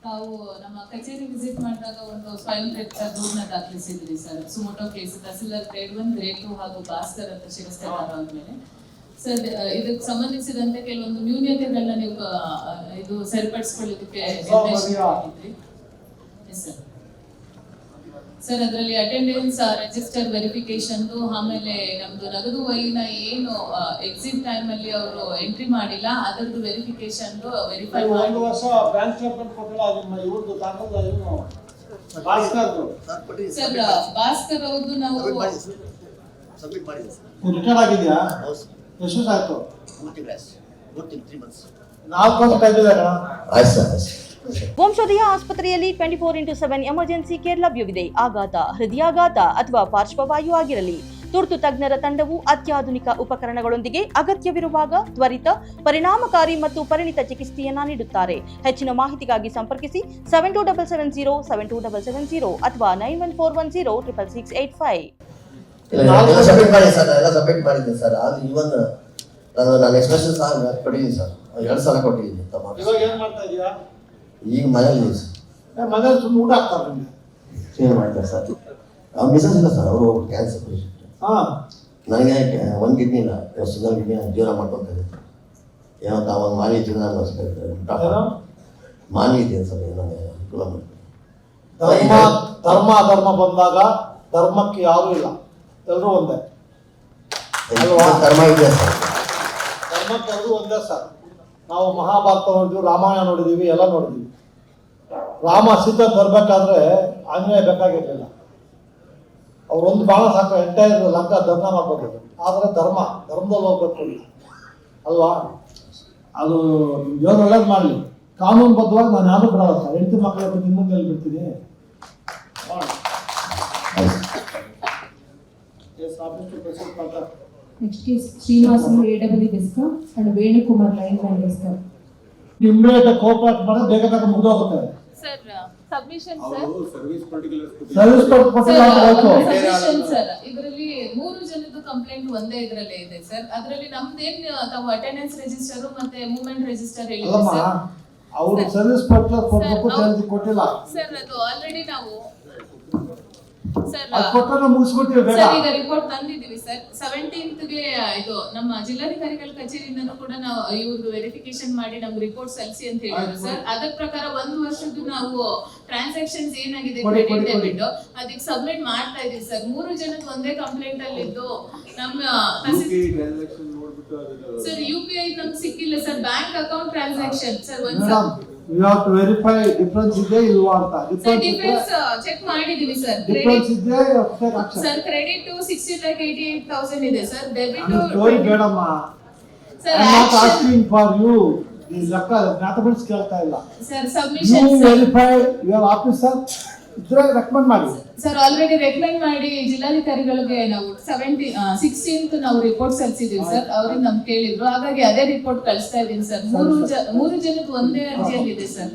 ತಾವು ನಮ್ಮ ಕಚೇರಿ ವಿಸಿಟ್ ಮಾಡಿದಾಗ ಒಂದು ಸ್ವಯಂ ಪ್ರೇರಿತ ದೂರನ್ನ ದಾಖಲಿಸಿದ್ರಿ sir. Suo motu case tahsildar grade 1, grade 2 ಹಾಗೂ ಭಾಸ್ಕರ್ ಅಂತ ಶಿರಸ್ತೇದಾರ ಅಂದ್ಮೇಲೆ ಸರ್ ಇದಕ್ಕೆ ಸಂಬಂಧಿಸಿದಂತೆ ಕೆಲವೊಂದು ನ್ಯೂನ್ಯತೆಗಳನ್ನ ನೀವು ಇದು ಸರಿಪಡಿಸಿಕೊಳ್ಳೋದಕ್ಕೆ ನಿರ್ದೇಶನ ಮಾಡಿದ್ರಿ ಸರ್. ಸರ್ ಅದರಲ್ಲಿ ಅಟೆಂಡೆನ್ಸ್ ರಿಜಿಸ್ಟರ್ ವೆರಿಫಿಕೇಶನ್, ಆಮೇಲೆ ನಮ್ದು ನಗದು ವಹಿನ ಏನು ಎಕ್ಸಿಟ್ ಟೈಮ್ ಅಲ್ಲಿ ಅವರು ಎಂಟ್ರಿ ಮಾಡಿಲ್ಲ ಅದರದ್ದು ವೆರಿಫಿಕೇಶನ್ ವೆರಿಫೈ ಮಾಡಿ. ಒಂದು ವರ್ಷ ಬ್ಯಾಂಕ್ ಸ್ಟೇಟ್ಮೆಂಟ್ ಕೊಟ್ಟಿಲ್ಲ ನಿಮ್ಮ ಇವ್ರದ್ದು ದಾಖಲೆ ಏನು ಸರ್ ಭಾಸ್ಕರ್ ಅವ್ರದ್ದು ನಾವು ಸಬ್ಮಿಟ್ ಮಾಡಿದೆ ಸರ್. ರಿಟರ್ನ್ ಆಗಿದೆಯಾ? ಎಷ್ಟು ವರ್ಷ ಆಯ್ತು? 3 months. 4 ವರ್ಷ ಕಾಯ್ದಿದ್ದಾರೆ. ಆಯ್ತು ಸರ್. ವಂಶೋದಯ ಆಸ್ಪತ್ರೆಯಲ್ಲಿ 24/7 ಎಮರ್ಜೆನ್ಸಿ ಕೇರ್ ಲಭ್ಯವಿದೆ. ಆಘಾತ, ಹೃದಯಾಘಾತ ಅಥವಾ ಪಾರ್ಶ್ವವಾಯು ಆಗಿರಲಿ, ತುರ್ತು ತಜ್ಞರ ತಂಡವು ಅತ್ಯಾಧುನಿಕ ಉಪಕರಣಗಳೊಂದಿಗೆ ಅಗತ್ಯವಿರುವಾಗ ತ್ವರಿತ, ಪರಿಣಾಮಕಾರಿ ಮತ್ತು ಪರಿಣಿತ ಚಿಕಿತ್ಸೆಯನ್ನ ನೀಡುತ್ತಾರೆ. ಹೆಚ್ಚಿನ ಮಾಹಿತಿಗಾಗಿ ಸಂಪರ್ಕಿಸಿ 7270 ಅಥವಾ 9141066685. ಸಬ್ಮಿಟ್ ಮಾಡಿ ಸರ್, ಎಲ್ಲ ಸಬ್ಮಿಟ್ ಮಾಡಿದ್ದೆ ಸರ್. ಅದು ಇವನ್ ನಾನು ಎಕ್ಸ್ಪ್ರೆಷನ್ ಸಹ ಕೊಟ್ಟಿದ್ದೀನಿ ಸರ್, 2 ಸಲ ಕೊಟ್ಟಿದ್ದೀನಿ. ಇವಾಗ ಏನ್ ಮಾಡ್ತಾ ಇದೀಯಾ? ಈಗ ಮನೇಲಿ ಸರ್. ಮನೇಲಿ ಸುಮ್ಮನೆ ಊಟ ಹಾಕ್ತಾರೆ ನಿಮಗೆ? ಏನು ಮಾಡ್ತಾರೆ ಸರ್? ಅವ್ರು ಮಿಸಸ್ ಇಲ್ಲ ಸರ್, ಅವರು ಕ್ಯಾನ್ಸರ್ ಪೇಷಂಟ್. ನನಗೆ 1 ಕಿಡ್ನಿ ಇಲ್ಲ, ಸಿಂಗಲ್ ಕಿಡ್ನಿ ಜೀವನ ಮಾಡ್ಕೊತಾ ಇದ್ದೆ. ಏನೋ ತಾವಾಗ ಮಾನವೀಯ ಜೀವನ ಮಾನವೀಯ ಇದೆ ಸರ್. ನನಗೆ ಅನುಕೂಲ ಮಾಡಿ ಧರ್ಮ ಬಂದಾಗ ಧರ್ಮಕ್ಕೆ ಯಾರೂ ಇಲ್ಲ, ಎಲ್ಲರೂ ಒಂದೇ. ಧರ್ಮ ಇದೆ ಸರ್, ಧರ್ಮಕ್ಕೆ ಎಲ್ಲರೂ ಒಂದೇ ಸರ್. ನಾವು ಮಹಾಭಾರತ ನೋಡಿದ್ವಿ, ರಾಮಾಯಣ ನೋಡಿದೀವಿ, ಎಲ್ಲ ನೋಡಿದೀವಿ. ರಾಮ ಸೀತೆ ತರಬೇಕಾದ್ರೆ ಆಂಜನೇಯ ಬೇಕಾಗಿರ್ಲಿಲ್ಲ, ಅವ್ರೊಂದು ಬಾಣ ಸಾಕು ಎಂಟೈರ್ ಲಂಕಾ ಧರ್ಮ ಮಾಡ್ಬೋದು. ಆದರೆ ಧರ್ಮದಲ್ಲಿ ಹೋಗ್ಬೇಕು ಅಲ್ವಾ? ಅದು ಇವಾಗ ಒಳ್ಳೇದು ಮಾಡಲಿ, ಕಾನೂನುಬದ್ಧವಾಗಿ ನಾನು ಯಾರು ಬಿಡಲ್ಲ ಸರ್. ಹೆಂಡತಿ ಮಕ್ಕಳ ಬಗ್ಗೆ ನಿಮ್ಮ ಮುಂದೆ ಬಿಡ್ತೀನಿ. Next is Srinivasan AWE Discom and Venukumar Lineman Discom. Immediate cooperate ಮಾಡಿ ಬೇಗ ಮುಗಿದೋಗುತ್ತೆ sir. Submission sir, service submission sir. ಇದರಲ್ಲಿ 3 ಜನದ್ದು ಕಂಪ್ಲೇಂಟ್ ಒಂದೇ ಇದರಲ್ಲೇ ಇದೆ ಸರ್. ಅದರಲ್ಲಿ ನಮ್ದೇನ್ ತಾವು ಅಟೆಂಡೆನ್ಸ್ ರಿಜಿಸ್ಟರ್ ಮತ್ತೆ ಮೂವ್ಮೆಂಟ್ ರಿಜಿಸ್ಟರ್ ಹೇಳಿದ್ರು ಸರ್. ಅವರು ಸರ್ವಿಸ್ ಕೊಟ್ಟಿಲ್ಲ ಸರ್. ಅದು ಆಲ್ರೆಡಿ ನಾವು ಸರ್ ಈಗ ರಿಪೋರ್ಟ್ ತಂದಿದ್ದೀವಿ ಸರ್. 17th ಗೆ ಇದು ನಮ್ಮ ಜಿಲ್ಲಾಧಿಕಾರಿಗಳ ಕಚೇರಿಯಿಂದನೂ ಕೂಡ ನಾವು ಇವ್ರದ್ದು ವೆರಿಫಿಕೇಶನ್ ಮಾಡಿ ನಮ್ಗೆ ರಿಪೋರ್ಟ್ ಸಲ್ಲಿಸಿ ಅಂತ ಹೇಳಿದ್ರು ಸರ್. ಅದರ ಪ್ರಕಾರ 1 ವರ್ಷದ್ದು ನಾವು ಟ್ರಾನ್ಸಾಕ್ಷನ್ಸ್ ಏನಾಗಿದೆ ಕ್ರೆಡಿಟ್ ಡೆಬಿಟ್ ಅದಕ್ಕೆ ಸಬ್ಮಿಟ್ ಮಾಡ್ತಾ ಇದೀವಿ ಸರ್. 3 ಜನದ ಒಂದೇ ಕಂಪ್ಲೇಂಟ್ ಅಲ್ಲಿ ಇದ್ದು ನಮ್ಮ ಸರ್ UPI ನಮ್ಗೆ ಸಿಕ್ಕಿಲ್ಲ sir. Bank account transaction sir. You have to verify difference ಇದೆ ಇಲ್ವಾ ಅಂತ. ಡಿಫರೆನ್ಸ್ ಚೆಕ್ ಮಾಡಿದೀವಿ ಸರ್. ಡಿಫರೆನ್ಸ್ ಇದೆ ಸರ್. ಕ್ರೆಡಿಟ್ 60,88,000 ಇದೆ ಸರ್. ಡೆಬಿಟ್ ಸ್ಟೋರಿ ಬೇಡಮ್ಮ sir. I'm not asking for you. ಈ ಲೆಕ್ಕ ಮ್ಯಾಥಮೆಟಿಕ್ಸ್ ಕೇಳ್ತಾ ಇಲ್ಲ sir. Submission you verify your officer ಇದ್ರೆ ರೆಕಮೆಂಡ್ ಮಾಡಿ ಸರ್. ಆಲ್ರೆಡಿ ರೆಕಮೆಂಡ್ ಮಾಡಿ ಜಿಲ್ಲಾಧಿಕಾರಿಗಳಿಗೆ ನಾವು 16th ನಾವು ರಿಪೋರ್ಟ್ ಸಲ್ಲಿಸಿದೀವಿ ಸರ್. ಅವ್ರಿಗೆ ನಮ್ಗೆ ಕೇಳಿದ್ರು, ಹಾಗಾಗಿ ಅದೇ ರಿಪೋರ್ಟ್ ಕಳಿಸ್ತಾ ಇದೀನಿ ಸರ್. 3 ಜನದ ಒಂದೇ ಅರ್ಜಿಯಲ್ಲಿ ಇದೆ ಸರ್.